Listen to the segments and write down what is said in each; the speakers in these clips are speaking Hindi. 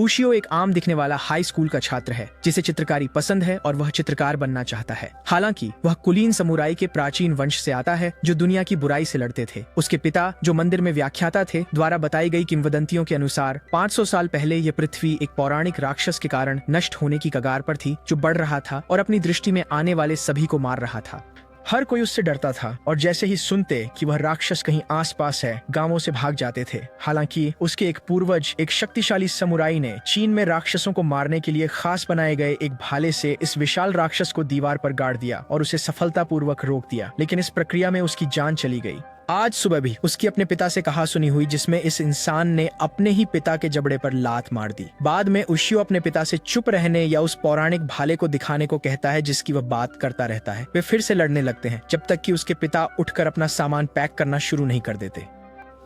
उशियो एक आम दिखने वाला हाई स्कूल का छात्र है जिसे चित्रकारी पसंद है और वह चित्रकार बनना चाहता है। हालांकि वह कुलीन समुराई के प्राचीन वंश से आता है जो दुनिया की बुराई से लड़ते थे। उसके पिता जो मंदिर में व्याख्याता थे द्वारा बताई गई किंवदंतियों के अनुसार 500 साल पहले यह पृथ्वी एक पौराणिक राक्षस के कारण नष्ट होने की कगार पर थी जो बढ़ रहा था और अपनी दृष्टि में आने वाले सभी को मार रहा था। हर कोई उससे डरता था और जैसे ही सुनते कि वह राक्षस कहीं आसपास है गांवों से भाग जाते थे। हालांकि उसके एक पूर्वज एक शक्तिशाली समुराई ने चीन में राक्षसों को मारने के लिए खास बनाए गए एक भाले से इस विशाल राक्षस को दीवार पर गाड़ दिया और उसे सफलतापूर्वक रोक दिया, लेकिन इस प्रक्रिया में उसकी जान चली गई। आज सुबह भी उसकी अपने पिता से कहा सुनी हुई जिसमें इस इंसान ने अपने ही पिता के जबड़े पर लात मार दी। बाद में उशियो अपने पिता से चुप रहने या उस पौराणिक भाले को दिखाने को कहता है जिसकी वह बात करता रहता है। वे फिर से लड़ने लगते हैं जब तक कि उसके पिता उठकर अपना सामान पैक करना शुरू नहीं कर देते।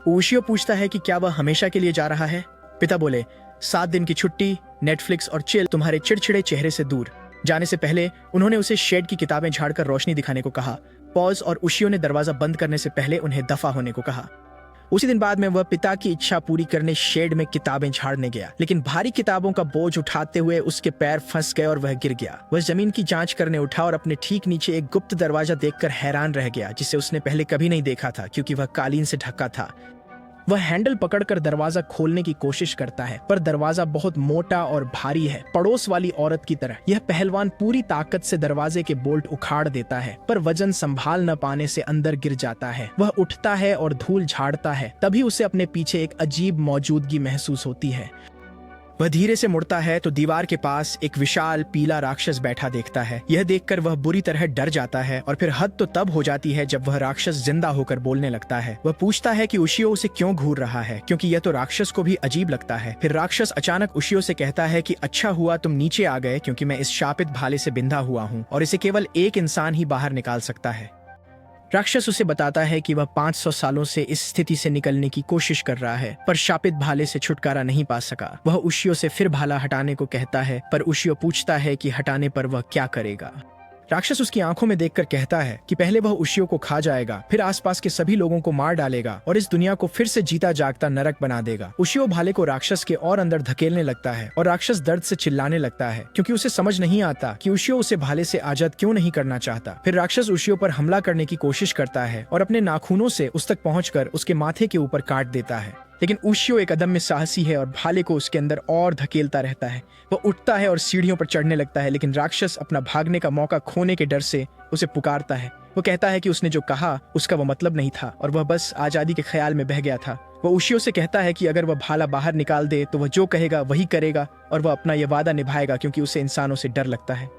उशियो पूछता है कि क्या वह हमेशा के लिए जा रहा है। पिता बोले 7 दिन की छुट्टी, नेटफ्लिक्स और चिल तुम्हारे चिड़चिड़े चेहरे से दूर। जाने से पहले उन्होंने उसे शेड की किताबें झाड़कर रोशनी दिखाने को कहा। पॉज और उशियो ने दरवाजा बंद करने से पहले उन्हें दफा होने को कहा। उसी दिन बाद में वह पिता की इच्छा पूरी करने शेड में किताबें झाड़ने गया, लेकिन भारी किताबों का बोझ उठाते हुए उसके पैर फंस गए और वह गिर गया। वह जमीन की जांच करने उठा और अपने ठीक नीचे एक गुप्त दरवाजा देखकर हैरान रह गया जिसे उसने पहले कभी नहीं देखा था क्योंकि वह कालीन से ढका था। वह हैंडल पकड़कर दरवाजा खोलने की कोशिश करता है पर दरवाजा बहुत मोटा और भारी है, पड़ोस वाली औरत की तरह। यह पहलवान पूरी ताकत से दरवाजे के बोल्ट उखाड़ देता है पर वजन संभाल न पाने से अंदर गिर जाता है। वह उठता है और धूल झाड़ता है, तभी उसे अपने पीछे एक अजीब मौजूदगी महसूस होती है। वह धीरे से मुड़ता है तो दीवार के पास एक विशाल पीला राक्षस बैठा देखता है। यह देखकर वह बुरी तरह डर जाता है और फिर हद तो तब हो जाती है जब वह राक्षस जिंदा होकर बोलने लगता है। वह पूछता है कि उशियो उसे क्यों घूर रहा है क्योंकि यह तो राक्षस को भी अजीब लगता है। फिर राक्षस अचानक उशियो से कहता है कि अच्छा हुआ तुम नीचे आ गए क्योंकि मैं इस शापित भाले से बिंधा हुआ हूँ और इसे केवल एक इंसान ही बाहर निकाल सकता है। राक्षस उसे बताता है कि वह 500 सालों से इस स्थिति से निकलने की कोशिश कर रहा है पर शापित भाले से छुटकारा नहीं पा सका। वह उशियो से फिर भाला हटाने को कहता है पर उशियो पूछता है कि हटाने पर वह क्या करेगा। राक्षस उसकी आंखों में देखकर कहता है कि पहले वह उशियो को खा जाएगा, फिर आसपास के सभी लोगों को मार डालेगा और इस दुनिया को फिर से जीता जागता नरक बना देगा। उशियो भाले को राक्षस के और अंदर धकेलने लगता है और राक्षस दर्द से चिल्लाने लगता है क्योंकि उसे समझ नहीं आता कि उशियो उसे भाले से आजाद क्यों नहीं करना चाहता। फिर राक्षस उशियो पर हमला करने की कोशिश करता है और अपने नाखूनों से उस तक पहुंचकर उसके माथे के ऊपर काट देता है, लेकिन उशियो एक अदम्य साहसी है और भाले को उसके अंदर और धकेलता रहता है। वह उठता है और सीढ़ियों पर चढ़ने लगता है, लेकिन राक्षस अपना भागने का मौका खोने के डर से उसे पुकारता है। वो कहता है कि उसने जो कहा उसका वो मतलब नहीं था और वह बस आजादी के ख्याल में बह गया था। वह उशियो से कहता है कि अगर वह भाला बाहर निकाल दे तो वह जो कहेगा वही करेगा और वह अपना यह वादा निभाएगा क्योंकि उसे इंसानों से डर लगता है।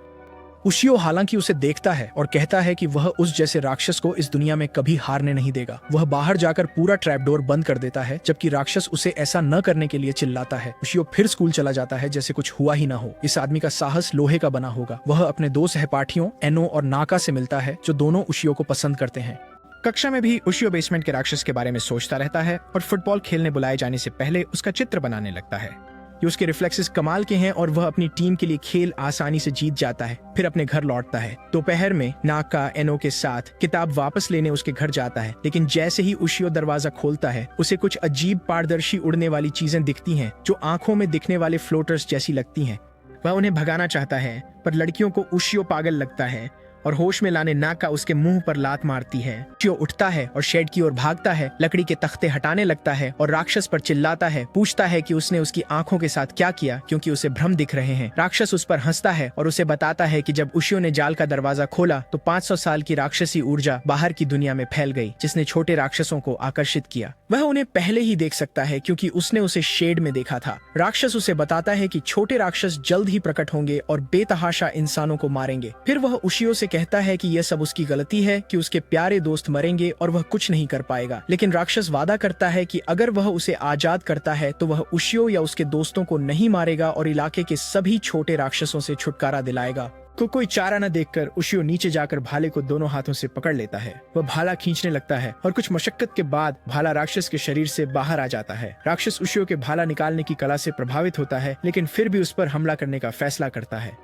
उशियो हालांकि उसे देखता है और कहता है कि वह उस जैसे राक्षस को इस दुनिया में कभी हारने नहीं देगा। वह बाहर जाकर पूरा ट्रैपडोर बंद कर देता है जबकि राक्षस उसे ऐसा न करने के लिए चिल्लाता है। उशियो फिर स्कूल चला जाता है जैसे कुछ हुआ ही ना हो। इस आदमी का साहस लोहे का बना होगा। वह अपने 2 सहपाठियों एनो और नाका से मिलता है जो दोनों उशियो को पसंद करते हैं। कक्षा में भी उशियो बेसमेंट के राक्षस के बारे में सोचता रहता है और फुटबॉल खेलने बुलाए जाने से पहले उसका चित्र बनाने लगता है। ये उसके रिफ्लेक्सेस कमाल के हैं और वह अपनी टीम के लिए खेल आसानी से जीत जाता है। फिर अपने घर लौटता है। दोपहर में नाका एनो के साथ किताब वापस लेने उसके घर जाता है, लेकिन जैसे ही उशियो दरवाजा खोलता है उसे कुछ अजीब पारदर्शी उड़ने वाली चीजें दिखती हैं जो आंखों में दिखने वाले फ्लोटर्स जैसी लगती हैं। वह उन्हें भगाना चाहता है पर लड़कियों को उशियो पागल लगता है और होश में लाने नाका उसके मुंह पर लात मारती है। उशियो उठता है और शेड की ओर भागता है, लकड़ी के तख्ते हटाने लगता है और राक्षस पर चिल्लाता है। पूछता है कि उसने उसकी आंखों के साथ क्या किया क्योंकि उसे भ्रम दिख रहे हैं। राक्षस उस पर हंसता है और उसे बताता है कि जब उशियो ने जाल का दरवाजा खोला तो 500 साल की राक्षसी ऊर्जा बाहर की दुनिया में फैल गई जिसने छोटे राक्षसों को आकर्षित किया। वह उन्हें पहले ही देख सकता है क्योंकि उसने उसे शेड में देखा था। राक्षस उसे बताता है कि छोटे राक्षस जल्द ही प्रकट होंगे और बेतहाशा इंसानों को मारेंगे। फिर वह उशियो से कहता है कि यह सब उसकी गलती है कि उसके प्यारे दोस्त मरेंगे और वह कुछ नहीं कर पाएगा, लेकिन राक्षस वादा करता है कि अगर वह उसे आजाद करता है तो वह उशियो या उसके दोस्तों को नहीं मारेगा और इलाके के सभी छोटे राक्षसों से छुटकारा दिलाएगा। कोई चारा न देखकर उशियो नीचे जाकर भाले को दोनों हाथों से पकड़ लेता है। वह भाला खींचने लगता है और कुछ मशक्कत के बाद भाला राक्षस के शरीर से बाहर आ जाता है। राक्षस उशियो के भाला निकालने की कला से प्रभावित होता है, लेकिन फिर भी उस पर हमला करने का फैसला करता है।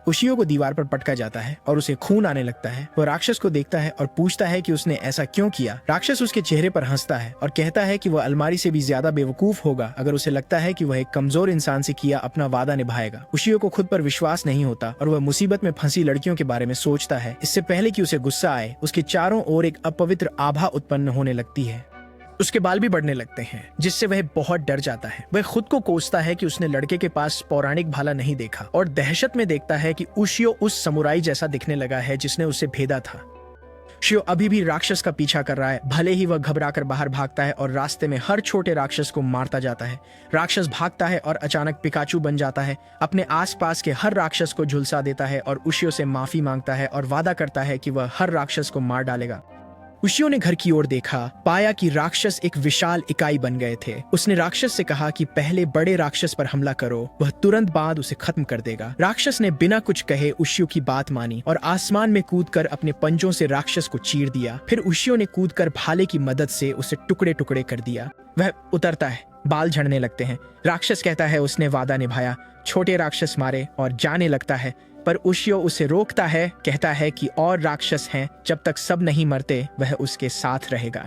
उशियो को दीवार पर पटका जाता है और उसे खून आने लगता है। वह राक्षस को देखता है और पूछता है कि उसने ऐसा क्यों किया। राक्षस उसके चेहरे पर हंसता है और कहता है कि वह अलमारी से भी ज्यादा बेवकूफ होगा अगर उसे लगता है कि वह एक कमजोर इंसान से किया अपना वादा निभाएगा। उशियो को खुद पर विश्वास नहीं होता और वह मुसीबत में फंसी लड़कियों के बारे में सोचता है। इससे पहले कि उसे गुस्सा आए, उसके चारों ओर एक अपवित्र आभा उत्पन्न होने लगती है। उसके बाल भी बढ़ने लगते हैं, जिससे वह बहुत डर जाता है। वह खुद को कोसता है कि उसने लड़के के पास पौराणिक भाला नहीं देखा और दहशत में देखता है कि उशियो उस समुराई जैसा दिखने लगा है जिसने उसे भेदा था। शियो अभी भी राक्षस का पीछा कर रहा है, भले ही वह घबराकर बाहर भागता है और रास्ते में हर छोटे राक्षस को मारता जाता है। राक्षस भागता है और अचानक पिकाचू बन जाता है, अपने आसपास के हर राक्षस को झुलसा देता है और उशियो से माफी मांगता है और वादा करता है कि वह हर राक्षस को मार डालेगा। उशियो ने घर की ओर देखा, पाया कि राक्षस एक विशाल इकाई बन गए थे। उसने राक्षस से कहा कि पहले बड़े राक्षस पर हमला करो, वह तुरंत बाद उसे खत्म कर देगा। राक्षस ने बिना कुछ कहे उशियो की बात मानी और आसमान में कूदकर अपने पंजों से राक्षस को चीर दिया। फिर उशियो ने कूदकर भाले की मदद से उसे टुकड़े टुकड़े कर दिया। वह उतरता है, बाल झड़ने लगते हैं। राक्षस कहता है उसने वादा निभाया, छोटे राक्षस मारे और जाने लगता है, पर उशियो उसे रोकता है, कहता है कि और राक्षस हैं, जब तक सब नहीं मरते वह उसके साथ रहेगा।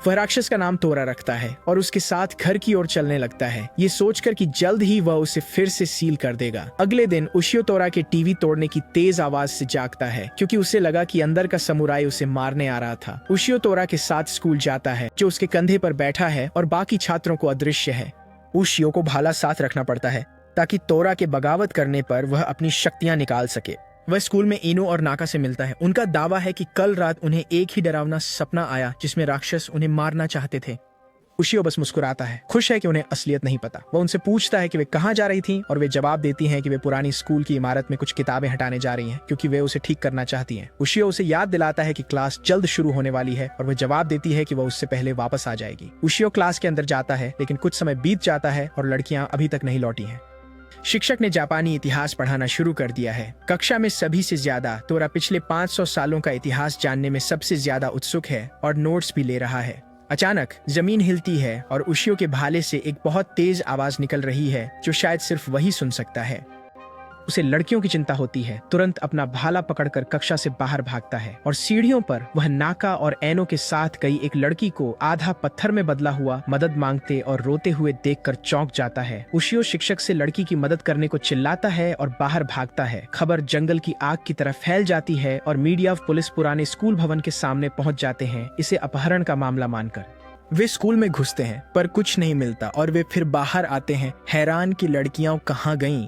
वह राक्षस का नाम तोरा रखता है और उसके साथ घर की ओर चलने लगता है, ये सोचकर कि जल्द ही वह उसे फिर से सील कर देगा। अगले दिन उशियो तोरा के टीवी तोड़ने की तेज आवाज से जागता है, क्योंकि उसे लगा कि अंदर का समुराई उसे मारने आ रहा था। उशियो तोरा के साथ स्कूल जाता है, जो उसके कंधे पर बैठा है और बाकी छात्रों को अदृश्य है। उशियो को भाला साथ रखना पड़ता है ताकि तोरा के बगावत करने पर वह अपनी शक्तियां निकाल सके। वह स्कूल में इनो और नाका से मिलता है। उनका दावा है कि कल रात उन्हें एक ही डरावना सपना आया जिसमें राक्षस उन्हें मारना चाहते थे। उशियो बस मुस्कुराता है, खुश है कि उन्हें असलियत नहीं पता। वह उनसे पूछता है कि वे कहाँ जा रही थीं और वे जवाब देती हैं कि वे पुरानी स्कूल की इमारत में कुछ किताबें हटाने जा रही हैं, क्योंकि वे उसे ठीक करना चाहती हैं। उशियो उसे याद दिलाता है कि क्लास जल्द शुरू होने वाली है और वह जवाब देती है कि वह उससे पहले वापस आ जाएगी। उशियो क्लास के अंदर जाता है, लेकिन कुछ समय बीत जाता है और लड़कियां अभी तक नहीं लौटी हैं। शिक्षक ने जापानी इतिहास पढ़ाना शुरू कर दिया है। कक्षा में सभी से ज्यादा तोरा पिछले 500 सालों का इतिहास जानने में सबसे ज्यादा उत्सुक है और नोट्स भी ले रहा है। अचानक जमीन हिलती है और उशियो के भाले से एक बहुत तेज आवाज निकल रही है, जो शायद सिर्फ वही सुन सकता है। उसे लड़कियों की चिंता होती है। तुरंत अपना भाला पकड़कर कक्षा से बाहर भागता है और सीढ़ियों पर वह नाका और एनो के साथ गई एक लड़की को आधा पत्थर में बदला हुआ मदद मांगते और रोते हुए देखकर चौंक जाता है। उशियो शिक्षक से लड़की की मदद करने को चिल्लाता है और बाहर भागता है। खबर जंगल की आग की तरह फैल जाती है और मीडिया पुलिस पुराने स्कूल भवन के सामने पहुंच जाते हैं, इसे अपहरण का मामला मानकर। वे स्कूल में घुसते हैं पर कुछ नहीं मिलता और वे फिर बाहर आते हैं, हैरान कि लड़कियां कहाँ गईं।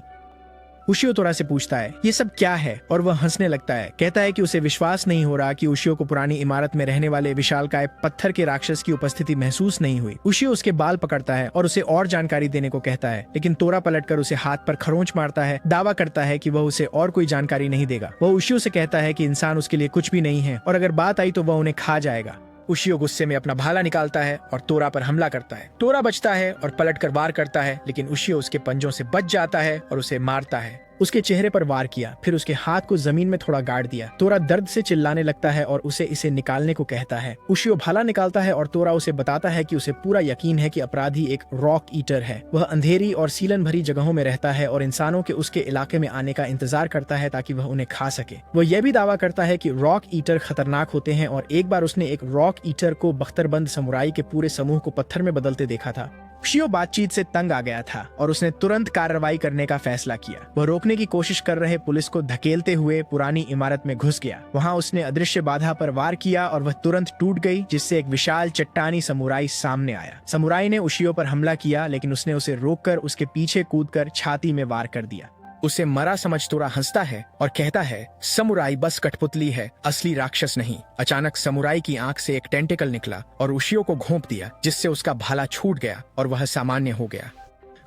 उशियो तोरा से पूछता है ये सब क्या है और वह हंसने लगता है, कहता है कि उसे विश्वास नहीं हो रहा कि उशियो को पुरानी इमारत में रहने वाले विशालकाय पत्थर के राक्षस की उपस्थिति महसूस नहीं हुई। उशियो उसके बाल पकड़ता है और उसे और जानकारी देने को कहता है, लेकिन तोरा पलटकर उसे हाथ पर खरोंच मारता है, दावा करता है कि वह उसे और कोई जानकारी नहीं देगा। वह उशियो से कहता है कि इंसान उसके लिए कुछ भी नहीं है और अगर बात आई तो वह उन्हें खा जाएगा। उशियो गुस्से में अपना भाला निकालता है और तोरा पर हमला करता है। तोरा बचता है और पलटकर वार करता है, लेकिन उशियो उसके पंजों से बच जाता है और उसे मारता है। उसके चेहरे पर वार किया, फिर उसके हाथ को जमीन में थोड़ा गाड़ दिया। तोरा दर्द से चिल्लाने लगता है और उसे इसे निकालने को कहता है। उशियो भाला निकालता है और तोरा उसे बताता है कि उसे पूरा यकीन है कि अपराधी एक रॉक ईटर है। वह अंधेरी और सीलन भरी जगहों में रहता है और इंसानों के उसके इलाके में आने का इंतजार करता है ताकि वह उन्हें खा सके। वह यह भी दावा करता है कि रॉक ईटर खतरनाक होते हैं और एक बार उसने एक रॉक ईटर को बख्तरबंद समुराई के पूरे समूह को पत्थर में बदलते देखा था। उशियो बातचीत से तंग आ गया था और उसने तुरंत कार्रवाई करने का फैसला किया। वह रोकने की कोशिश कर रहे पुलिस को धकेलते हुए पुरानी इमारत में घुस गया। वहां उसने अदृश्य बाधा पर वार किया और वह तुरंत टूट गई, जिससे एक विशाल चट्टानी समुराई सामने आया। समुराई ने उशियो पर हमला किया, लेकिन उसने उसे रोककर उसके पीछे कूदकर छाती में वार कर दिया। उसे मरा समझ तोरा हंसता है और कहता है समुराई बस कठपुतली है, असली राक्षस नहीं। अचानक समुराई की आंख से एक टेंटिकल निकला और उशियो को घोंप दिया, जिससे उसका भाला छूट गया और वह सामान्य हो गया।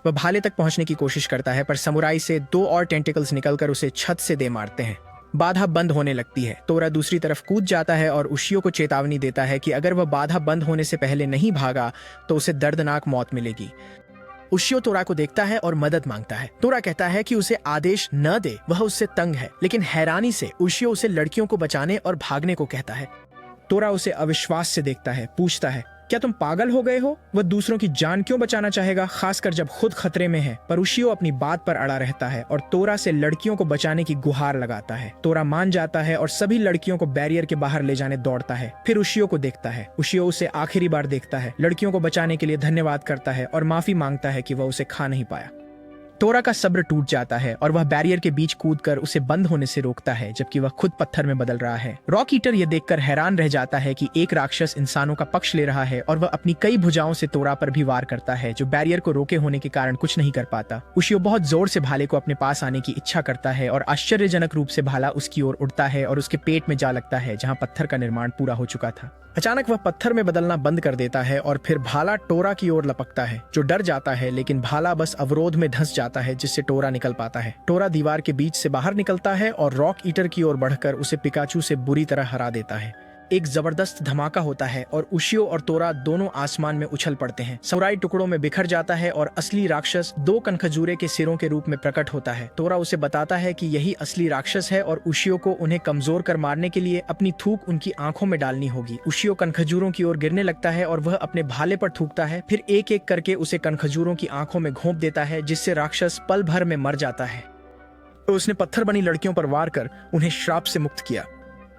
वह भाले तक पहुंचने की कोशिश करता है, पर समुराई से 2 और टेंटिकल्स निकलकर उसे छत से दे मारते हैं। बाधा बंद होने लगती है। तोरा दूसरी तरफ कूद जाता है और उशियो को चेतावनी देता है कि अगर वह बाधा बंद होने से पहले नहीं भागा तो उसे दर्दनाक मौत मिलेगी। उशियो तोरा को देखता है और मदद मांगता है। तोरा कहता है कि उसे आदेश न दे, वह उससे तंग है, लेकिन हैरानी से उशियो उसे लड़कियों को बचाने और भागने को कहता है। तोरा उसे अविश्वास से देखता है, पूछता है क्या तुम पागल हो गए हो? वह दूसरों की जान क्यों बचाना चाहेगा, खासकर जब खुद खतरे में है? पर उशियो अपनी बात पर अड़ा रहता है और तोरा से लड़कियों को बचाने की गुहार लगाता है। तोरा मान जाता है और सभी लड़कियों को बैरियर के बाहर ले जाने दौड़ता है। फिर उशियो को देखता है। उशियो उसे आखिरी बार देखता है, लड़कियों को बचाने के लिए धन्यवाद करता है और माफी मांगता है कि वह उसे खा नहीं पाया। तोरा का सब्र टूट जाता है और वह बैरियर के बीच कूदकर उसे बंद होने से रोकता है, जबकि वह खुद पत्थर में बदल रहा है। रॉक ईटर यह देखकर हैरान रह जाता है कि एक राक्षस इंसानों का पक्ष ले रहा है और वह अपनी कई भुजाओं से तोरा पर भी वार करता है, जो बैरियर को रोके होने के कारण कुछ नहीं कर पाता। उशियो बहुत जोर से भाले को अपने पास आने की इच्छा करता है और आश्चर्यजनक रूप से भाला उसकी ओर उड़ता है और उसके पेट में जा लगता है, जहाँ पत्थर का निर्माण पूरा हो चुका था। अचानक वह पत्थर में बदलना बंद कर देता है और फिर भाला टोरा की ओर लपकता है, जो डर जाता है, लेकिन भाला बस अवरोध में धंस जाता है, जिससे टोरा निकल पाता है। टोरा दीवार के बीच से बाहर निकलता है और रॉक ईटर की ओर बढ़कर उसे पिकाचू से बुरी तरह हरा देता है। एक जबरदस्त धमाका होता है और उशियो और तोरा दोनों आसमान में उछल पड़ते हैं। समुराई टुकड़ों में बिखर जाता है और असली राक्षस 2 कनखजूरे के सिरों के रूप में प्रकट होता है। तोरा उसे बताता है कि यही असली राक्षस है और उशियो को उन्हें कमजोर कर मारने के लिए अपनी थूक उनकी आंखों में डालनी होगी। उशियो कनखजूरों की ओर गिरने लगता है और वह अपने भाले पर थूकता है, फिर एक एक करके उसे कनखजूरों की आंखों में घोंप देता है, जिससे राक्षस पल भर में मर जाता है। तो उसने पत्थर बनी लड़कियों पर वार कर उन्हें श्राप से मुक्त किया,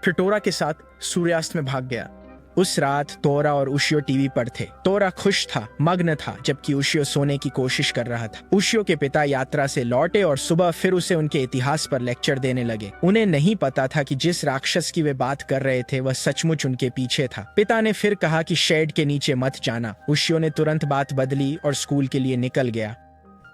फिर टोरा के साथ सूर्यास्त में भाग गया। उस रात तोरा और उशियो टीवी पर थे। तोरा खुश था, मग्न था, जबकि उशियो सोने की कोशिश कर रहा था। उशियो के पिता यात्रा से लौटे और सुबह फिर उसे उनके इतिहास पर लेक्चर देने लगे। उन्हें नहीं पता था कि जिस राक्षस की वे बात कर रहे थे वह सचमुच उनके पीछे था। पिता ने फिर कहा कि शेड के नीचे मत जाना। उशियो ने तुरंत बात बदली और स्कूल के लिए निकल गया।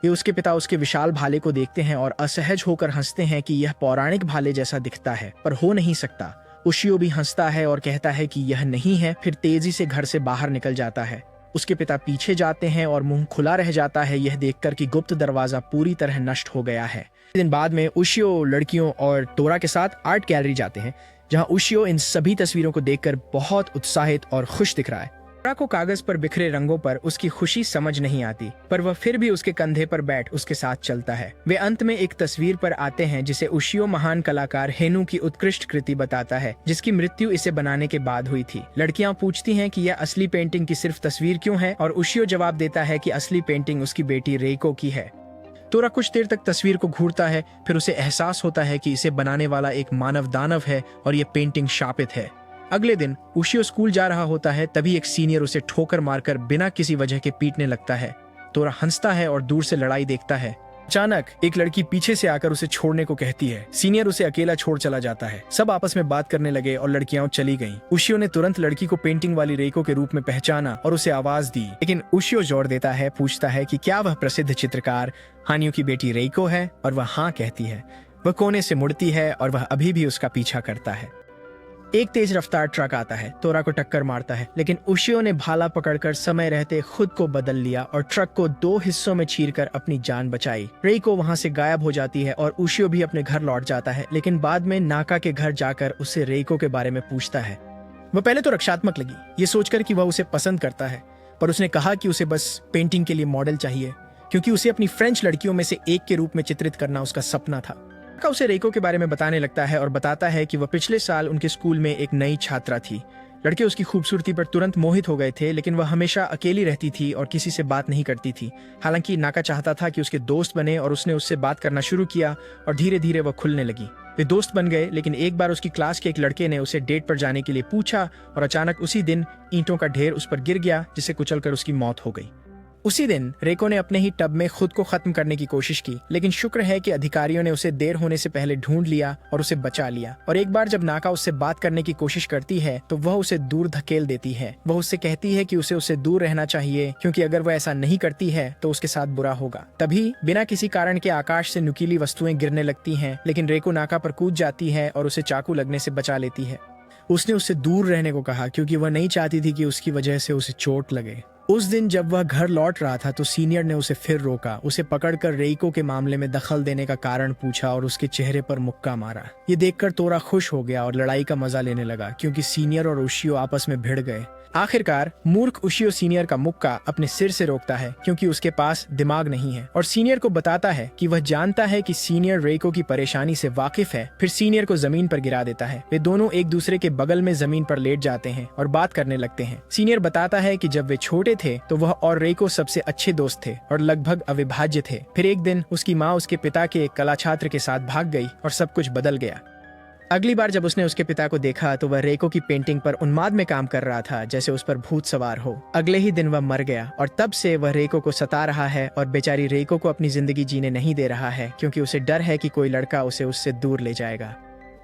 उसके पिता उसके विशाल भाले को देखते हैं और असहज होकर हंसते हैं कि यह पौराणिक भाले जैसा दिखता है, पर हो नहीं सकता। उशियो भी हंसता है और कहता है कि यह नहीं है, फिर तेजी से घर से बाहर निकल जाता है। उसके पिता पीछे जाते हैं और मुंह खुला रह जाता है, यह देखकर कि गुप्त दरवाजा पूरी तरह नष्ट हो गया है। दिन बाद में उशियो लड़कियों और तोरा के साथ आर्ट गैलरी जाते हैं, जहां उशियो इन सभी तस्वीरों को देखकर बहुत उत्साहित और खुश दिख रहा है। तोरा को कागज पर बिखरे रंगों पर उसकी खुशी समझ नहीं आती, पर वह फिर भी उसके कंधे पर बैठ उसके साथ चलता है। वे अंत में एक तस्वीर पर आते हैं जिसे उशियो महान कलाकार हेनु की उत्कृष्ट कृति बताता है, जिसकी मृत्यु इसे बनाने के बाद हुई थी। लड़कियां पूछती हैं कि यह असली पेंटिंग की सिर्फ तस्वीर क्यों है, और उशियो जवाब देता है कि असली पेंटिंग उसकी बेटी रेको की है। तोरा कुछ देर तक तस्वीर को घूरता है, फिर उसे एहसास होता है कि इसे बनाने वाला एक मानव दानव है और ये पेंटिंग शापित है। अगले दिन उशियो स्कूल जा रहा होता है, तभी एक सीनियर उसे ठोकर मारकर बिना किसी वजह के पीटने लगता है। तोरा हंसता है और दूर से लड़ाई देखता है। अचानक एक लड़की पीछे से आकर उसे छोड़ने को कहती है। सीनियर उसे अकेला छोड़ चला जाता है। सब आपस में बात करने लगे और लड़कियां चली गईं। उशियो ने तुरंत लड़की को पेंटिंग वाली रेको के रूप में पहचाना और उसे आवाज दी, लेकिन उशियो जोर देता है, पूछता है कि क्या वह प्रसिद्ध चित्रकार हानियो की बेटी रेको है, और वह हाँ कहती है। वह कोने से मुड़ती है और वह अभी भी उसका पीछा करता है। एक तेज रफ्तार ट्रक आता है, तोरा को टक्कर मारता है, लेकिन उशियो ने भाला पकड़कर समय रहते खुद को बदल लिया और ट्रक को 2 हिस्सों में चीरकर अपनी जान बचाई। रेको वहां से गायब हो जाती है और उशियो भी अपने घर लौट जाता है, लेकिन बाद में नाका के घर जाकर उससे रेको के बारे में पूछता है। वह पहले तो रक्षात्मक लगी, ये सोचकर कि वह उसे पसंद करता है, पर उसने कहा कि उसे बस पेंटिंग के लिए मॉडल चाहिए, क्योंकि उसे अपनी फ्रेंच लड़कियों में से एक के रूप में चित्रित करना उसका सपना था। का उसे रेको के बारे में बताने लगता है और बताता है कि वह पिछले साल उनके स्कूल में एक नई छात्रा थी। लड़के उसकी खूबसूरती पर तुरंत मोहित हो गए थे, लेकिन वह हमेशा अकेली रहती थी और किसी से बात नहीं करती थी। हालांकि नाका चाहता था कि उसके दोस्त बने और उसने उससे बात करना शुरू किया और धीरे धीरे वह खुलने लगी। वे दोस्त बन गए, लेकिन एक बार उसकी क्लास के एक लड़के ने उसे डेट पर जाने के लिए पूछा और अचानक उसी दिन ईंटों का ढेर उस पर गिर गया, जिसे कुचलकर उसकी मौत हो गई। उसी दिन रेको ने अपने ही टब में खुद को खत्म करने की कोशिश की, लेकिन शुक्र है कि अधिकारियों ने उसे देर होने से पहले ढूंढ लिया और उसे बचा लिया। और एक बार जब नाका उससे बात करने की कोशिश करती है तो वह उसे दूर धकेल देती है। वह उससे कहती है कि उसे उससे दूर रहना चाहिए, क्योंकि अगर वह ऐसा नहीं करती है तो उसके साथ बुरा होगा। तभी बिना किसी कारण के आकाश से नुकीली वस्तुएं गिरने लगती हैं, लेकिन रेको नाका पर कूद जाती है और उसे चाकू लगने से बचा लेती है। उसने उससे दूर रहने को कहा, क्योंकि वह नहीं चाहती थी कि उसकी वजह से उसे चोट लगे। उस दिन जब वह घर लौट रहा था तो सीनियर ने उसे फिर रोका, उसे पकड़कर रेइको के मामले में दखल देने का कारण पूछा और उसके चेहरे पर मुक्का मारा। ये देखकर तोरा खुश हो गया और लड़ाई का मजा लेने लगा, क्योंकि सीनियर और उशियो आपस में भिड़ गए। आखिरकार मूर्ख उशियो सीनियर का मुक्का अपने सिर से रोकता है, क्योंकि उसके पास दिमाग नहीं है, और सीनियर को बताता है कि वह जानता है कि सीनियर रेइको की परेशानी से वाकिफ है। फिर सीनियर को जमीन पर गिरा देता है। वे दोनों एक दूसरे के बगल में जमीन पर लेट जाते हैं और बात करने लगते हैं। सीनियर बताता है कि जब वे छोटे थे तो वह और रेइको सबसे अच्छे दोस्त थे और लगभग अविभाज्य थे। फिर एक दिन उसकी माँ उसके पिता के एक कला छात्र के साथ भाग गई और सब कुछ बदल गया। अगली बार जब उसने उसके पिता को देखा तो वह रेइको की पेंटिंग पर उन्माद में काम कर रहा था, जैसे उस पर भूत सवार हो। अगले ही दिन वह मर गया और तब से वह रेइको को सता रहा है और बेचारी रेइको को अपनी जिंदगी जीने नहीं दे रहा है, क्योंकि उसे डर है कि कोई लड़का उसे उससे दूर ले जाएगा।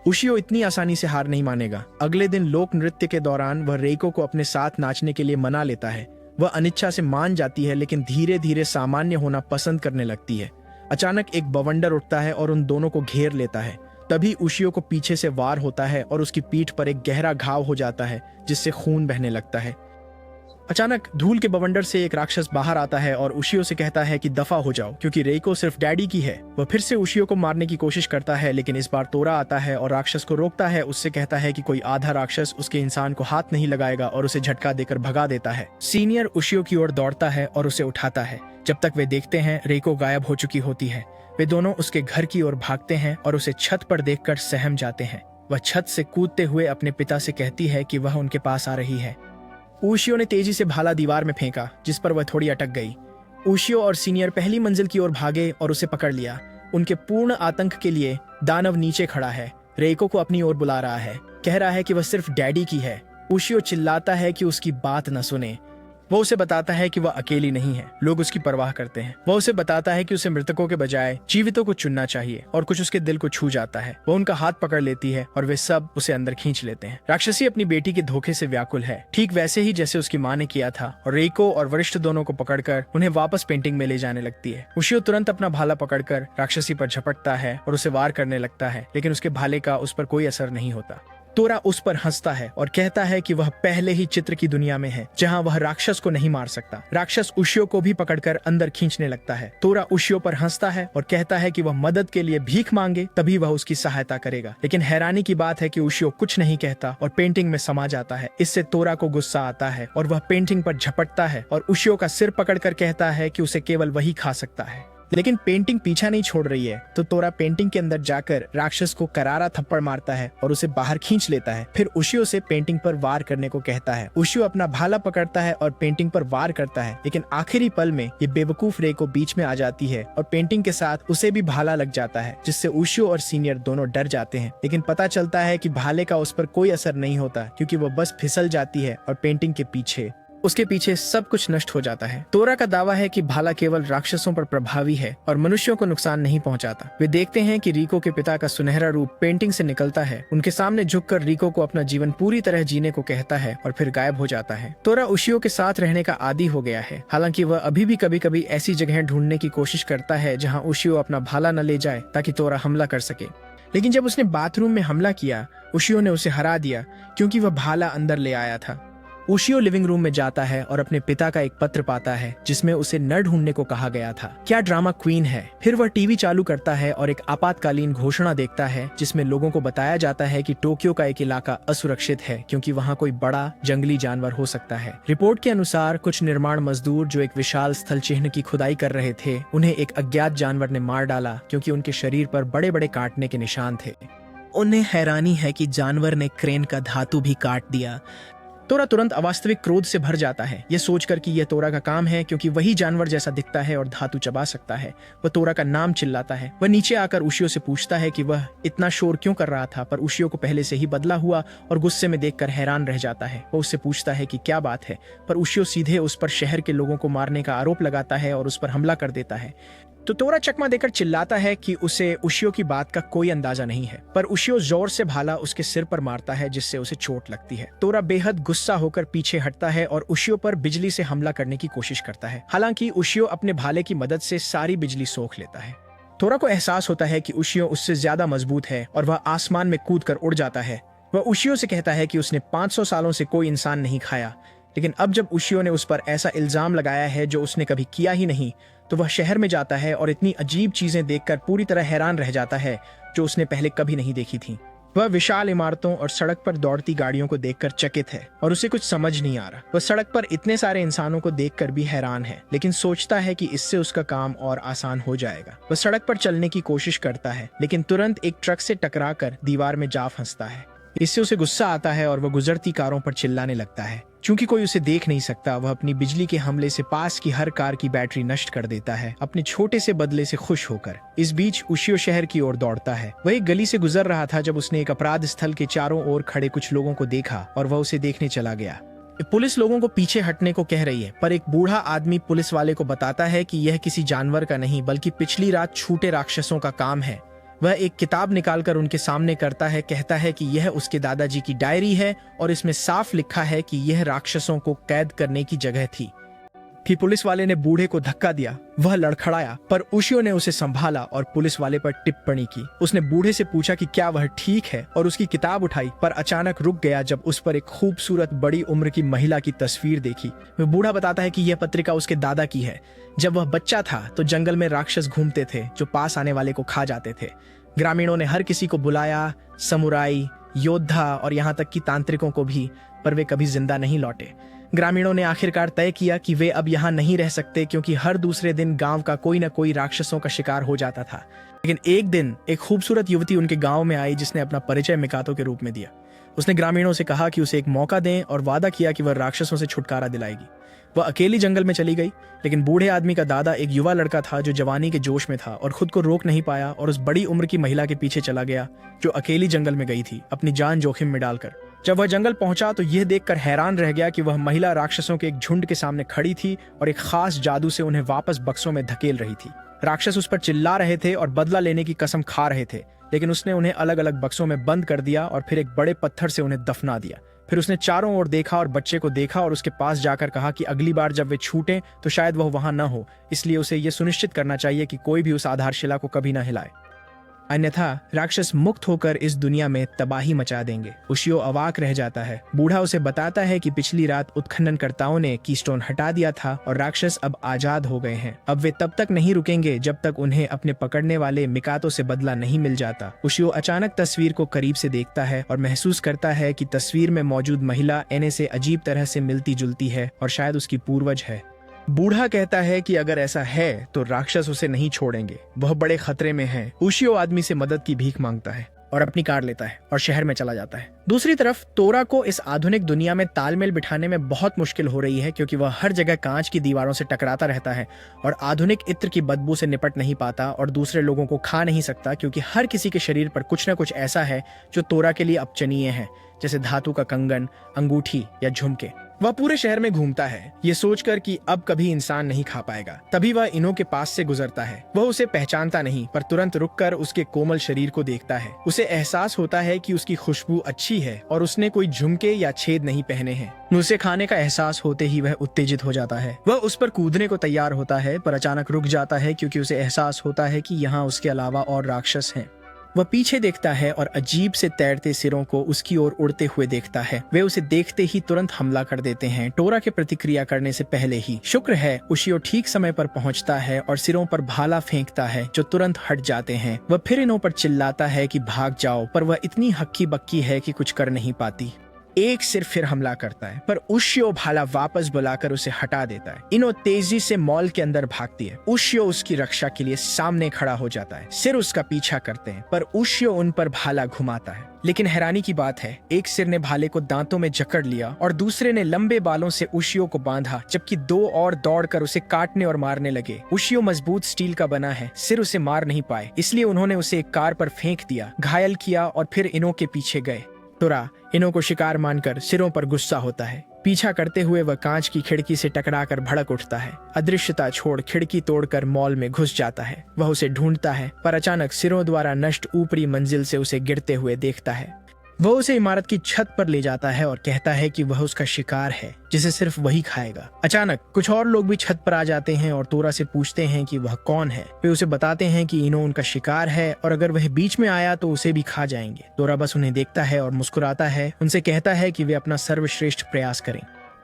उशियो इतनी आसानी से हार नहीं मानेगा। अगले दिन लोक नृत्य के दौरान वह रेइको को अपने साथ नाचने के लिए मना लेता है। वह अनिच्छा से मान जाती है, लेकिन धीरे धीरे सामान्य होना पसंद करने लगती है। अचानक एक बवंडर उठता है और उन दोनों को घेर लेता है। तभी उशियो को पीछे से वार होता है और उसकी पीठ पर एक गहरा घाव हो जाता है, जिससे खून बहने लगता है। अचानक धूल के बवंडर से एक राक्षस बाहर आता है और उशियो से कहता है कि दफा हो जाओ, क्योंकि रेइको सिर्फ डैडी की है। वह फिर से उशियो को मारने की कोशिश करता है, लेकिन इस बार तोरा आता है और राक्षस को रोकता है। उससे कहता है कि कोई आधा राक्षस उसके इंसान को हाथ नहीं लगाएगा और उसे झटका देकर भगा देता है। सीनियर उशियो की ओर दौड़ता है और उसे उठाता है। जब तक वे देखते हैं रेइको गायब हो चुकी होती है। वे दोनों उसके घर की ओर भागते हैं और उसे छत पर देखकर सहम जाते हैं। वह छत से कूदते हुए अपने पिता से कहती है कि वह उनके पास आ रही है। उशियो ने तेजी से भाला दीवार में फेंका, जिस पर वह थोड़ी अटक गई। उशियो और सीनियर पहली मंजिल की ओर भागे और उसे पकड़ लिया। उनके पूर्ण आतंक के लिए दानव नीचे खड़ा है, रेइको को अपनी ओर बुला रहा है, कह रहा है कि वह सिर्फ डैडी की है। उशियो चिल्लाता है कि उसकी बात न सुने। वो उसे बताता है कि वह अकेली नहीं है, लोग उसकी परवाह करते हैं। वह उसे बताता है कि उसे मृतकों के बजाय जीवितों को चुनना चाहिए, और कुछ उसके दिल को छू जाता है। वो उनका हाथ पकड़ लेती है और वे सब उसे अंदर खींच लेते हैं। राक्षसी अपनी बेटी के धोखे से व्याकुल है, ठीक वैसे ही जैसे उसकी माँ ने किया था, और रेइको और वरिष्ठ दोनों को पकड़कर उन्हें वापस पेंटिंग में ले जाने लगती है। उशियो तुरंत अपना भाला पकड़कर राक्षसी पर झपटता है और उसे वार करने लगता है, लेकिन उसके भाले का उस पर कोई असर नहीं होता। तोरा उस पर हंसता है और कहता है कि वह पहले ही चित्र की दुनिया में है, जहां वह राक्षस को नहीं मार सकता। राक्षस उशियो को भी पकड़कर अंदर खींचने लगता है। तोरा उशियो पर हंसता है और कहता है कि वह मदद के लिए भीख मांगे, तभी वह उसकी सहायता करेगा। लेकिन हैरानी की बात है कि उशियो कुछ नहीं कहता और पेंटिंग में समा जाता है। इससे तोरा को गुस्सा आता है और वह पेंटिंग पर झपटता है और उशियो का सिर पकड़कर कहता है कि उसे केवल वही खा सकता है। लेकिन पेंटिंग पीछा नहीं छोड़ रही है, तो तोरा पेंटिंग के अंदर जाकर राक्षस को करारा थप्पड़ मारता है और उसे बाहर खींच लेता है। फिर उशियो से पेंटिंग पर वार करने को कहता है। उशियो अपना भाला पकड़ता है और पेंटिंग पर वार करता है, लेकिन आखिरी पल में ये बेवकूफ रेइको बीच में आ जाती है और पेंटिंग के साथ उसे भी भाला लग जाता है, जिससे उशियो और सीनियर दोनों डर जाते हैं। लेकिन पता चलता है कि भाले का उस पर कोई असर नहीं होता, क्योंकि वो बस फिसल जाती है और पेंटिंग के उसके पीछे सब कुछ नष्ट हो जाता है। तोरा का दावा है कि भाला केवल राक्षसों पर प्रभावी है और मनुष्यों को नुकसान नहीं पहुंचाता। वे देखते हैं कि रिको के पिता का सुनहरा रूप पेंटिंग से निकलता है, उनके सामने झुककर रिको को अपना जीवन पूरी तरह जीने को कहता है और फिर गायब हो जाता है। तोरा उशियो के साथ रहने का आदी हो गया है, हालांकि वह अभी भी कभी कभी ऐसी जगह ढूंढने की कोशिश करता है जहाँ उशियो अपना भाला न ले जाए, ताकि तोरा हमला कर सके। लेकिन जब उसने बाथरूम में हमला किया, उशियो ने उसे हरा दिया, क्योंकि वह भाला अंदर ले आया था। उशियो लिविंग रूम में जाता है और अपने पिता का एक पत्र पाता है, जिसमें उसे न ढूंढने को कहा गया था। क्या ड्रामा क्वीन है। फिर वह टीवी चालू करता है और एक आपातकालीन घोषणा देखता है, जिसमें लोगों को बताया जाता है कि टोक्यो का एक इलाका असुरक्षित है, क्योंकि वहां कोई बड़ा जंगली जानवर हो सकता है। रिपोर्ट के अनुसार कुछ निर्माण मजदूर जो एक विशाल स्थल चिन्ह की खुदाई कर रहे थे, उन्हें एक अज्ञात जानवर ने मार डाला, क्योंकि उनके शरीर पर बड़े बड़े काटने के निशान थे। उन्हें हैरानी है कि जानवर ने क्रेन का धातु भी काट दिया। तोरा तुरंत अवास्तविक क्रोध से भर जाता है, यह सोचकर कि यह तोरा का काम है, क्योंकि वही जानवर जैसा दिखता है और धातु चबा सकता है। वह तोरा का नाम चिल्लाता है। वह नीचे आकर उशियो से पूछता है कि वह इतना शोर क्यों कर रहा था, पर उशियो को पहले से ही बदला हुआ और गुस्से में देखकर हैरान रह जाता है। वह उससे पूछता है कि क्या बात है, पर उशियो सीधे उस पर शहर के लोगों को मारने का आरोप लगाता है और उस पर हमला कर देता है। तो तोरा चकमा देकर चिल्लाता है कि उसे उशियो की बात का कोई अंदाजा नहीं है, पर उशियो जोर से भाला उसके सिर पर मारता है, जिससे उसे चोट लगती है। तोरा बेहद गुस्सा होकर पीछे हटता है और उशियो पर बिजली से हमला करने की कोशिश करता है। हालांकि उशियो अपने भाले की मदद से सारी बिजली सोख लेता है। तोरा को एहसास होता है कि उशियो उससे ज्यादा मजबूत है और वह आसमान में कूदकर उड़ जाता है। वह उशियो से कहता है कि उसने 500 सालों से कोई इंसान नहीं खाया, लेकिन अब जब उशियो ने उस पर ऐसा इल्जाम लगाया है जो उसने कभी किया ही नहीं, तो वह शहर में जाता है और इतनी अजीब चीजें देखकर पूरी तरह हैरान रह जाता है जो उसने पहले कभी नहीं देखी थी। वह विशाल इमारतों और सड़क पर दौड़ती गाड़ियों को देखकर चकित है और उसे कुछ समझ नहीं आ रहा। वह सड़क पर इतने सारे इंसानों को देखकर भी हैरान है, लेकिन सोचता है कि इससे उसका काम और आसान हो जाएगा। वह सड़क पर चलने की कोशिश करता है, लेकिन तुरंत एक ट्रक से टकराकर दीवार में जा फंसता है। इससे उसे गुस्सा आता है और वह गुजरती कारों पर चिल्लाने लगता है। क्योंकि कोई उसे देख नहीं सकता, वह अपनी बिजली के हमले से पास की हर कार की बैटरी नष्ट कर देता है, अपने छोटे से बदले से खुश होकर। इस बीच उशियो शहर की ओर दौड़ता है। वह एक गली से गुजर रहा था जब उसने एक अपराध स्थल के चारों ओर खड़े कुछ लोगों को देखा और वह उसे देखने चला गया। पुलिस लोगों को पीछे हटने को कह रही है, पर एक बूढ़ा आदमी पुलिस वाले को बताता है कि यह किसी जानवर का नहीं बल्कि पिछली रात छूटे राक्षसों का काम है। वह एक किताब निकालकर उनके सामने करता है, कहता है कि यह उसके दादाजी की डायरी है और इसमें साफ लिखा है कि यह राक्षसों को कैद करने की जगह थी। फिर पुलिस वाले ने बूढ़े को धक्का दिया। वह लड़खड़ाया, पर उशियो ने उसे संभाला और पुलिस वाले पर टिप्पणी की। उसने बूढ़े से पूछा कि क्या वह ठीक है और उसकी किताब उठाई, पर अचानक रुक गया जब उस पर एक खूबसूरत बड़ी उम्र की महिला की तस्वीर देखी। वह बूढ़ा बताता है कि यह पत्रिका उसके दादा की है। जब वह बच्चा था तो जंगल में राक्षस घूमते थे जो पास आने वाले को खा जाते थे। ग्रामीणों ने हर किसी को बुलाया, समुराई, योद्धा और यहाँ तक कि तांत्रिकों को भी, पर वे कभी जिंदा नहीं लौटे। ग्रामीणों ने आखिरकार तय किया कि वे अब यहाँ नहीं रह सकते, क्योंकि हर दूसरे दिन गांव का कोई न कोई राक्षसों का शिकार हो जाता था। लेकिन एक दिन एक खूबसूरत युवती उनके गांव में आई जिसने अपना परिचय मिकातो के रूप में दिया। उसने ग्रामीणों से कहा कि उसे एक मौका दें और वादा किया कि वह राक्षसों से छुटकारा दिलाएगी। वह अकेली जंगल में चली गई, लेकिन बूढ़े आदमी का दादा एक युवा लड़का था जो जवानी के जोश में था और खुद को रोक नहीं पाया और उस बड़ी उम्र की महिला के पीछे चला गया जो अकेली जंगल में गई थी, अपनी जान जोखिम में डालकर। जब वह जंगल पहुंचा तो यह देखकर हैरान रह गया कि वह महिला राक्षसों के एक झुंड के सामने खड़ी थी और एक खास जादू से उन्हें वापस बक्सों में धकेल रही थी। राक्षस उस पर चिल्ला रहे थे और बदला लेने की कसम खा रहे थे, लेकिन उसने उन्हें अलग अलग बक्सों में बंद कर दिया और फिर एक बड़े पत्थर से उन्हें दफना दिया। फिर उसने चारों ओर देखा और बच्चे को देखा और उसके पास जाकर कहा कि अगली बार जब वे छूटें तो शायद वह वहां न हो, इसलिए उसे यह सुनिश्चित करना चाहिए कि कोई भी उस आधारशिला को कभी न हिलाए, अन्यथा राक्षस मुक्त होकर इस दुनिया में तबाही मचा देंगे। उशियो अवाक रह जाता है। बूढ़ा उसे बताता है कि पिछली रात उत्खननकर्ताओं ने कीस्टोन हटा दिया था और राक्षस अब आजाद हो गए हैं। अब वे तब तक नहीं रुकेंगे जब तक उन्हें अपने पकड़ने वाले मिकातो से बदला नहीं मिल जाता। उशियो अचानक तस्वीर को करीब से देखता है और महसूस करता है कि तस्वीर में मौजूद महिला एने से अजीब तरह से मिलती जुलती है और शायद उसकी पूर्वज है। बूढ़ा कहता है कि अगर ऐसा है तो राक्षस उसे नहीं छोड़ेंगे, वह बड़े खतरे में है। उशियो आदमी से मदद की भीख मांगता है और अपनी कार लेता है और शहर में चला जाता है। दूसरी तरफ तोरा को इस आधुनिक दुनिया में तालमेल बिठाने में बहुत मुश्किल हो रही है, क्योंकि वह हर जगह कांच की दीवारों से टकराता रहता है और आधुनिक इत्र की बदबू से निपट नहीं पाता और दूसरे लोगों को खा नहीं सकता, क्योंकि हर किसी के शरीर पर कुछ न कुछ ऐसा है जो तोरा के लिए अपचनीय है, जैसे धातु का कंगन, अंगूठी या झुमके। वह पूरे शहर में घूमता है ये सोचकर कि अब कभी इंसान नहीं खा पाएगा। तभी वह इनो के पास से गुजरता है। वह उसे पहचानता नहीं, पर तुरंत रुककर उसके कोमल शरीर को देखता है। उसे एहसास होता है कि उसकी खुशबू अच्छी है और उसने कोई झुमके या छेद नहीं पहने हैं। उसे खाने का एहसास होते ही वह उत्तेजित हो जाता है। वह उस पर कूदने को तैयार होता है, पर अचानक रुक जाता है, क्योंकि उसे एहसास होता है कि यहाँ उसके अलावा और राक्षस हैं। वह पीछे देखता है और अजीब से तैरते सिरों को उसकी ओर उड़ते हुए देखता है। वे उसे देखते ही तुरंत हमला कर देते हैं, टोरा के प्रतिक्रिया करने से पहले ही। शुक्र है उशियो ठीक समय पर पहुंचता है और सिरों पर भाला फेंकता है जो तुरंत हट जाते हैं। वह फिर इनों पर चिल्लाता है कि भाग जाओ, पर वह इतनी हक्की बक्की है कि कुछ कर नहीं पाती। एक सिर फिर हमला करता है, पर उशियो भाला वापस बुलाकर उसे हटा देता है। इनो तेजी से मॉल के अंदर भागती है। उशियो उसकी रक्षा के लिए सामने खड़ा हो जाता है। सिर उसका पीछा करते हैं, पर उशियो उन पर भाला घुमाता है। लेकिन हैरानी की बात है, एक सिर ने भाले को दांतों में जकड़ लिया और दूसरे ने लंबे बालों से उशियो को बांधा, जबकि दो और दौड़कर उसे काटने और मारने लगे। उशियो मजबूत स्टील का बना है, सिर उसे मार नहीं पाए, इसलिए उन्होंने उसे एक कार पर फेंक दिया, घायल किया और फिर इनो के पीछे गए। तोरा इनो को शिकार मानकर सिरों पर गुस्सा होता है। पीछा करते हुए वह कांच की खिड़की से टकराकर भड़क उठता है। अदृश्यता छोड़ खिड़की तोड़कर मॉल में घुस जाता है। वह उसे ढूंढता है, पर अचानक सिरों द्वारा नष्ट ऊपरी मंजिल से उसे गिरते हुए देखता है। वह उसे इमारत की छत पर ले जाता है और कहता है कि वह उसका शिकार है जिसे सिर्फ वही खाएगा। अचानक कुछ और लोग भी छत पर आ जाते हैं और तोरा से पूछते हैं कि वह कौन है। वे उसे बताते हैं कि इनो उनका शिकार है और अगर वह बीच में आया तो उसे भी खा जाएंगे। तोरा बस उन्हें देखता है और मुस्कुराता है, उनसे कहता है कि वे अपना सर्वश्रेष्ठ प्रयास करें।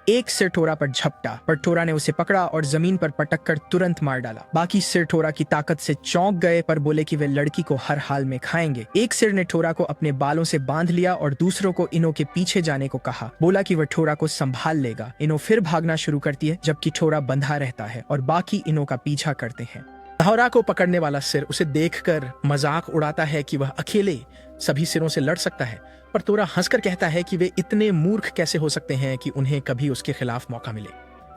एक सिर टोरा पर झपटा, पर टोरा ने उसे पकड़ा और जमीन पर पटक कर तुरंत मार डाला। बाकी सिर टोरा की ताकत से चौंक गए, पर बोले कि वे लड़की को हर हाल में खाएंगे। एक सिर ने टोरा को अपने बालों से बांध लिया और दूसरों को इनो के पीछे जाने को कहा। बोला कि वह टोरा को संभाल लेगा। इनो फिर भागना शुरू करती है, जबकि टोरा बंधा रहता है और बाकी इनो का पीछा करते हैं। टोरा को पकड़ने वाला सिर उसे देखकर मजाक उड़ाता है कि वह अकेले सभी सिरों से लड़ सकता है, पर टोरा हंसकर कहता है कि वे इतने मूर्ख कैसे हो सकते हैं कि उन्हें कभी उसके खिलाफ मौका मिले।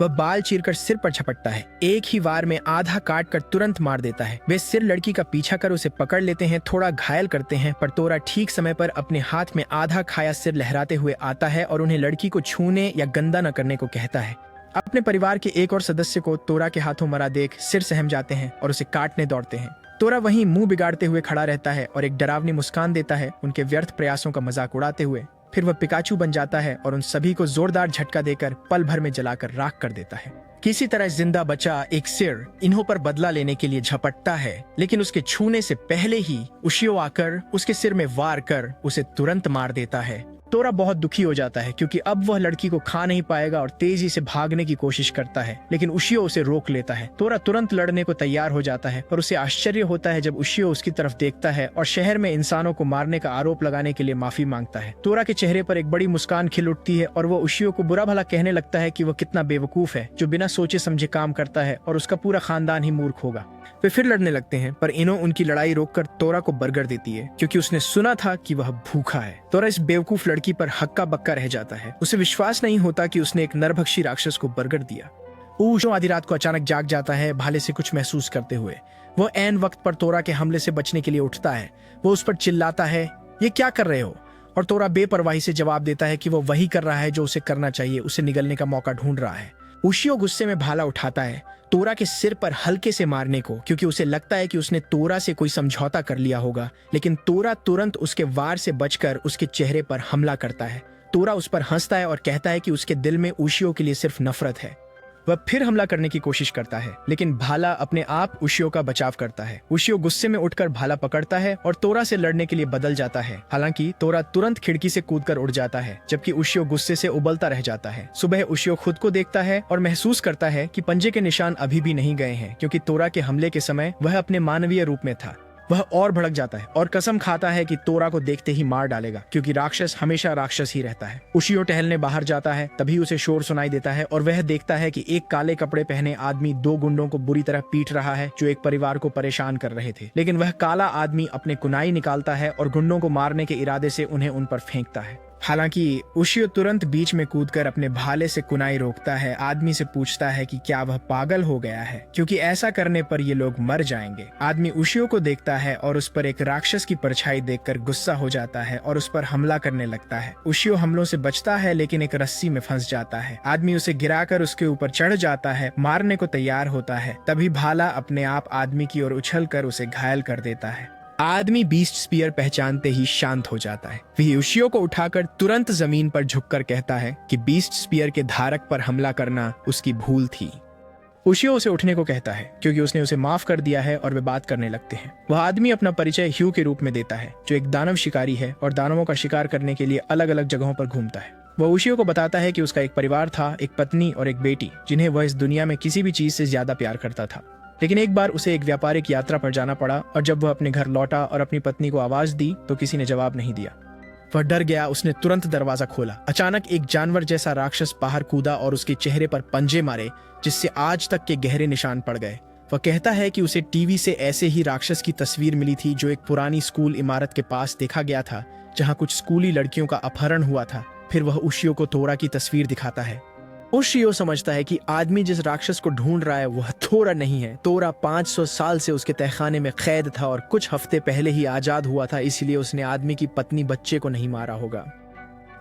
वह बाल चीरकर सिर पर झपटता है, एक ही वार में आधा काट कर तुरंत मार देता है। वे सिर लड़की का पीछा कर उसे पकड़ लेते हैं, थोड़ा घायल करते हैं, पर टोरा ठीक समय पर अपने हाथ में आधा खाया सिर लहराते हुए आता है और उन्हें लड़की को छूने या गंदा न करने को कहता है। अपने परिवार के एक और सदस्य को टोरा के हाथों मरा देख सिर सहम जाते हैं और उसे काटने दौड़ते हैं। टोरा वहीं मुंह बिगाड़ते हुए खड़ा रहता है और एक डरावनी मुस्कान देता है, उनके व्यर्थ प्रयासों का मजाक उड़ाते हुए। फिर वह पिकाचू बन जाता है और उन सभी को जोरदार झटका देकर पल भर में जलाकर राख कर देता है। किसी तरह जिंदा बचा एक सिर इन्हों पर बदला लेने के लिए झपटता है, लेकिन उसके छूने से पहले ही उशियो आकर उसके सिर में वार कर उसे तुरंत मार देता है। टोरा बहुत दुखी हो जाता है क्योंकि अब वह लड़की को खा नहीं पाएगा और तेजी से भागने की कोशिश करता है, लेकिन उशियो उसे रोक लेता है। टोरा तुरंत लड़ने को तैयार हो जाता है, पर उसे आश्चर्य होता है जब उशियो उसकी तरफ देखता है और शहर में इंसानों को मारने का आरोप लगाने के लिए माफी मांगता है। टोरा के चेहरे पर एक बड़ी मुस्कान खिल उठती है और वो उशियो को बुरा भला कहने लगता है कि वह कितना बेवकूफ है जो बिना सोचे समझे काम करता है और उसका पूरा खानदान ही मूर्ख होगा। वे फिर लड़ने लगते हैं, पर इनो उनकी लड़ाई रोककर टोरा को बरगड़ देती है क्योंकि उसने सुना था कि वह भूखा है। टोरा इस बेवकूफ लड़की पर हक्का बक्का रह जाता है। उसे विश्वास नहीं होता कि उसने एक नरभक्षी राक्षस को बरगड़ दिया। उशियो आधी रात को अचानक जाग जाता है, भाले से कुछ महसूस करते हुए। वो ऐन वक्त पर टोरा के हमले से बचने के लिए उठता है। वो उस पर चिल्लाता है, ये क्या कर रहे हो? और टोरा बेपरवाही से जवाब देता है कि वो वही कर रहा है जो उसे करना चाहिए, उसे निगलने का मौका ढूंढ रहा है। उशियो गुस्से में भाला उठाता है टोरा के सिर पर हल्के से मारने को, क्योंकि उसे लगता है कि उसने टोरा से कोई समझौता कर लिया होगा, लेकिन टोरा तुरंत उसके वार से बचकर उसके चेहरे पर हमला करता है। टोरा उस पर हंसता है और कहता है कि उसके दिल में उशियो के लिए सिर्फ नफरत है। वह फिर हमला करने की कोशिश करता है, लेकिन भाला अपने आप उशियो का बचाव करता है। उशियो गुस्से में उठकर भाला पकड़ता है और टोरा से लड़ने के लिए बदल जाता है। हालांकि टोरा तुरंत खिड़की से कूदकर उड़ जाता है, जबकि उशियो गुस्से से उबलता रह जाता है। सुबह उशियो खुद को देखता है और महसूस करता है कि पंजे के निशान अभी भी नहीं गए हैं, क्योंकि टोरा के हमले के समय वह अपने मानवीय रूप में था। वह और भड़क जाता है और कसम खाता है कि टोरा को देखते ही मार डालेगा, क्योंकि राक्षस हमेशा राक्षस ही रहता है। उशियो टहलने बाहर जाता है, तभी उसे शोर सुनाई देता है और वह देखता है कि एक काले कपड़े पहने आदमी दो गुंडों को बुरी तरह पीट रहा है जो एक परिवार को परेशान कर रहे थे। लेकिन वह काला आदमी अपने कुनाई निकालता है और गुंडों को मारने के इरादे से उन्हें उन पर फेंकता है। हालांकि उशियो तुरंत बीच में कूदकर अपने भाले से कुनाई रोकता है। आदमी से पूछता है कि क्या वह पागल हो गया है, क्योंकि ऐसा करने पर ये लोग मर जाएंगे। आदमी उशियो को देखता है और उस पर एक राक्षस की परछाई देखकर गुस्सा हो जाता है और उस पर हमला करने लगता है। उशियो हमलों से बचता है, लेकिन एक रस्सी में फंस जाता है। आदमी उसे गिराकर उसके ऊपर चढ़ जाता है, मारने को तैयार होता है। तभी भाला अपने आप आदमी की ओर उछलकर उसे घायल कर देता है। आदमी बीस्ट स्पीयर पहचानते ही शांत हो जाता है। वह उशियो को उठाकर तुरंत जमीन पर झुककर कहता है कि बीस्ट स्पीयर के धारक पर हमला करना उसकी भूल थी। उशियो उसे उठने को कहता है क्योंकि उसने उसे माफ कर दिया है और वे बात करने लगते हैं। वह आदमी अपना परिचय ह्यू के रूप में देता है, जो एक दानव शिकारी है और दानवों का शिकार करने के लिए अलग अलग जगहों पर घूमता है। वह उशियो को बताता है कि उसका एक परिवार था, एक पत्नी और एक बेटी, जिन्हें वह इस दुनिया में किसी भी चीज से ज्यादा प्यार करता था। लेकिन एक बार उसे एक व्यापारिक यात्रा पर जाना पड़ा और जब वह अपने घर लौटा और अपनी पत्नी को आवाज दी तो किसी ने जवाब नहीं दिया। वह डर गया। उसने तुरंत दरवाजा खोला। अचानक एक जानवर जैसा राक्षस बाहर कूदा और उसके चेहरे पर पंजे मारे, जिससे आज तक के गहरे निशान पड़ गए। वह कहता है कि उसे टीवी से ऐसे ही राक्षस की तस्वीर मिली थी जो एक पुरानी स्कूल इमारत के पास देखा गया था, जहां कुछ स्कूली लड़कियों का अपहरण हुआ था। फिर वह उशियो को टोरा की तस्वीर दिखाता है। उशियो समझता है कि आदमी जिस राक्षस को ढूंढ रहा है वह टोरा नहीं है। टोरा 500 साल से उसके तहखाने में कैद था और कुछ हफ्ते पहले ही आजाद हुआ था, इसलिए उसने आदमी की पत्नी बच्चे को नहीं मारा होगा।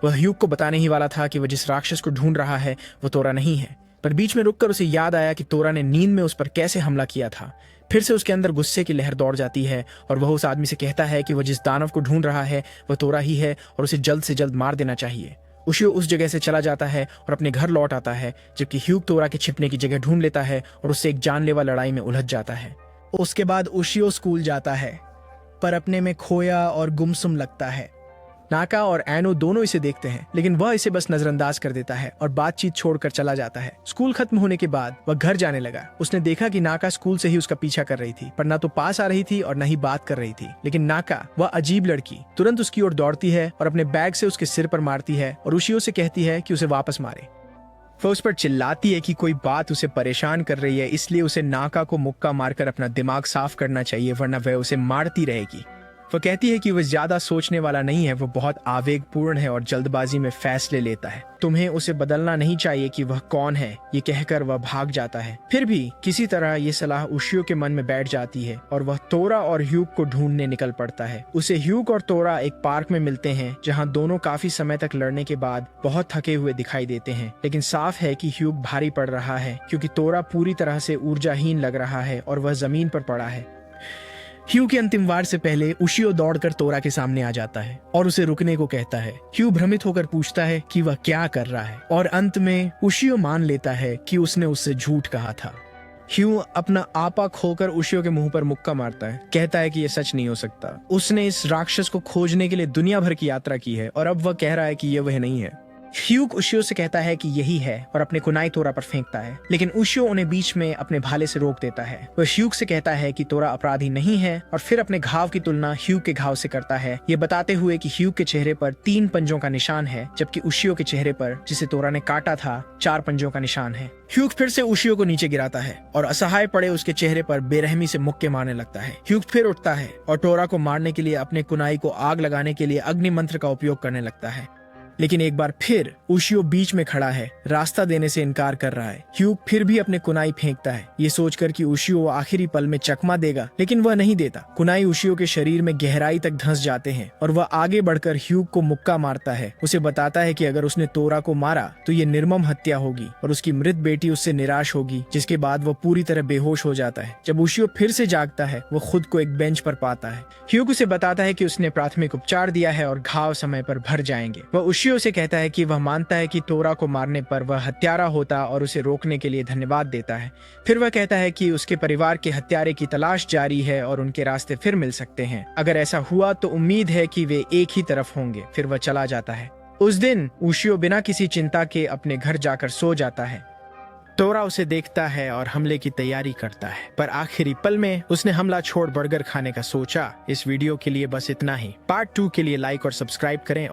वह ह्यूग को बताने ही वाला था कि वह जिस राक्षस को ढूंढ रहा है वह टोरा नहीं है, पर बीच में रुककर उसे याद आया कि टोरा ने नींद में उस पर कैसे हमला किया था। फिर से उसके अंदर गुस्से की लहर दौड़ जाती है और वह उस आदमी से कहता है कि वह जिस दानव को ढूंढ रहा है वह टोरा ही है और उसे जल्द से जल्द मार देना चाहिए। उशियो उस जगह से चला जाता है और अपने घर लौट आता है, जबकि ह्यूग टोरा के छिपने की जगह ढूंढ लेता है और उससे एक जानलेवा लड़ाई में उलझ जाता है। उसके बाद उशियो स्कूल जाता है, पर अपने में खोया और गुमसुम लगता है। नाका और एनो दोनों इसे देखते हैं, लेकिन वह इसे बस नजरअंदाज कर देता है और बातचीत छोड़कर चला जाता है। स्कूल खत्म होने के बाद वह घर जाने लगा। उसने देखा कि नाका स्कूल से ही उसका पीछा कर रही थी, पर ना तो पास आ रही थी और न ही बात कर रही थी। लेकिन नाका, वह अजीब लड़की, तुरंत उसकी ओर दौड़ती है और अपने बैग से उसके सिर पर मारती है और उशियो से कहती है कि उसे वापस मारे। वह उस पर चिल्लाती है कि कोई बात उसे परेशान कर रही है, इसलिए उसे नाका को मुक्का मारकर अपना दिमाग साफ करना चाहिए, वरना वह उसे मारती रहेगी। वह कहती है कि वह ज्यादा सोचने वाला नहीं है, वह बहुत आवेगपूर्ण है और जल्दबाजी में फैसले लेता है। तुम्हें उसे बदलना नहीं चाहिए कि वह कौन है, ये कहकर वह भाग जाता है। फिर भी किसी तरह ये सलाह उशियो के मन में बैठ जाती है और वह तोरा और ह्यूग को ढूंढने निकल पड़ता है। उसे ह्यूग और तोरा एक पार्क में मिलते हैं, जहाँ दोनों काफी समय तक लड़ने के बाद बहुत थके हुए दिखाई देते हैं। लेकिन साफ है कि ह्यूग भारी पड़ रहा है, क्योंकि तोरा पूरी तरह से ऊर्जाहीन लग रहा है और वह जमीन पर पड़ा है। ह्यू के अंतिम वार से पहले उशियो दौड़कर तोरा के सामने आ जाता है और उसे रुकने को कहता है। ह्यू भ्रमित होकर पूछता है कि वह क्या कर रहा है और अंत में उशियो मान लेता है कि उसने उससे झूठ कहा था। ह्यू अपना आपा खोकर उशियो के मुंह पर मुक्का मारता है, कहता है कि यह सच नहीं हो सकता। उसने इस राक्षस को खोजने के लिए दुनिया भर की यात्रा की है और अब वह कह रहा है कि यह वह नहीं है। ह्यूग उशियो से कहता है कि यही है और अपने कुनाई तोरा पर फेंकता है, लेकिन उशियो उन्हें बीच में अपने भाले से रोक देता है। वह ह्यूग से कहता है कि तोरा अपराधी नहीं है और फिर अपने घाव की तुलना ह्यूग के घाव से करता है, ये बताते हुए कि ह्यूग के चेहरे पर 3 पंजों का निशान है, जबकि उशियो के चेहरे पर, जिसे तोरा ने काटा था, 4 पंजों का निशान है। ह्यूग फिर से उशियो को नीचे गिराता है और असहाय पड़े उसके चेहरे पर बेरहमी से मुक्के मारने लगता है। ह्यूग फिर उठता है और तोरा को मारने के लिए अपने कुनाई को आग लगाने के लिए अग्नि मंत्र का उपयोग करने लगता है, लेकिन एक बार फिर उशियो बीच में खड़ा है, रास्ता देने से इनकार कर रहा है। ह्यूग फिर भी अपने कुनाई फेंकता है, ये सोचकर कि उशियो आखिरी पल में चकमा देगा, लेकिन वह नहीं देता। कुनाई उशियो के शरीर में गहराई तक धंस जाते हैं और वह आगे बढ़कर ह्यूग को मुक्का मारता है। उसे बताता है कि अगर उसने तोरा को मारा तो ये निर्मम हत्या होगी और उसकी मृत बेटी उससे निराश होगी, जिसके बाद वह पूरी तरह बेहोश हो जाता है। जब उशियो फिर से जागता है, वह खुद को एक बेंच पर पाता है। ह्यूग उसे बताता है कि उसने प्राथमिक उपचार दिया है और घाव समय पर भर जाएंगे। वह उशियो से कहता है कि वह मानता है कि तोरा को मारने पर वह हत्यारा होता और उसे रोकने के लिए धन्यवाद देता है। फिर वह कहता है कि उसके परिवार के हत्यारे की तलाश जारी है और उनके रास्ते फिर मिल सकते हैं। अगर ऐसा हुआ तो उम्मीद है कि वे एक ही तरफ होंगे। फिर वह चला जाता है। उस दिन उशियो बिना किसी चिंता के अपने घर जाकर सो जाता है। तोरा उसे देखता है और हमले की तैयारी करता है, पर आखिरी पल में उसने हमला छोड़ बर्गर खाने का सोचा। इस वीडियो के लिए बस इतना ही। पार्ट 2 के लिए लाइक और सब्सक्राइब करें।